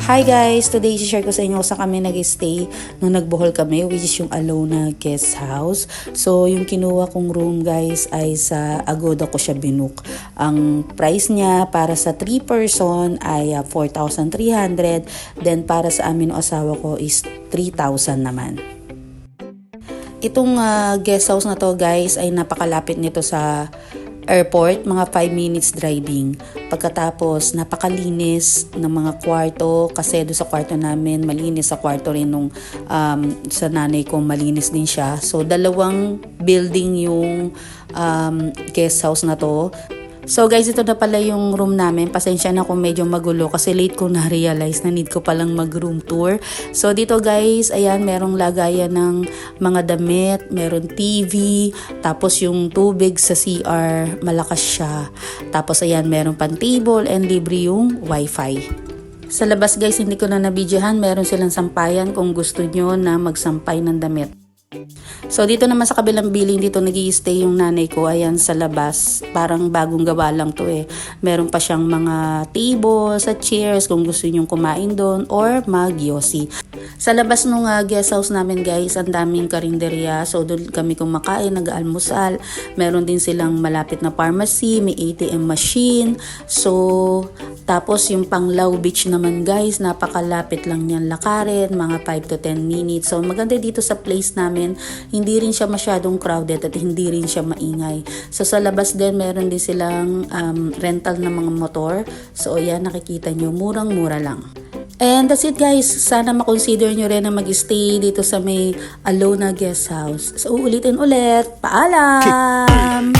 Hi guys! Today, share ko sa inyo kung saan kami nag-stay nung nagbohol kami, which is yung Alona Guest House. So, yung kinuha kong room guys ay sa Agoda ko siya binook. Ang price niya para sa 3 person ay 4,300. Then, para sa amin ng asawa ko is 3,000 naman. Itong guest house na to guys ay napakalapit nito sa airport, mga 5 minutes driving. Pagkatapos, napakalinis ng mga kwarto kasi doon sa kwarto namin, malinis sa kwarto rin nung sa nanay ko, malinis din siya. So, dalawang building yung guest house na to. So guys, ito na pala yung room namin. Pasensya na kung medyo magulo kasi late ko na-realize na need ko palang mag-room tour. So dito guys, ayan, merong lagayan ng mga damit, meron TV, tapos yung tubig sa CR, malakas siya. Tapos ayan, meron pang table and libre yung wifi. Sa labas guys, hindi ko na nabidyohan, meron silang sampayan kung gusto nyo na magsampay ng damit. So dito naman sa kabilang building, dito nag-i-stay yung nanay ko. Ayan sa labas, parang bagong gawa lang to eh. Meron pa siyang mga tables at chairs kung gusto nyong kumain doon or mag-yosi. Sa labas nung guest house namin guys, ang daming karinderya. So doon kami kumakain, nag-almusal. Meron din silang malapit na pharmacy, may ATM machine. So tapos yung Panglao Beach naman guys, napakalapit lang niyan lakarin, mga 5 to 10 minutes. So maganda dito sa place namin, hindi rin siya masyadong crowded at hindi rin siya maingay. So sa labas din, meron din silang rental na mga motor. So ayan, nakikita nyo, murang-mura lang. And that's it guys, sana makonsider nyo rin na mag-stay dito sa may Alona Guest House. So ulitin ulit, paalam!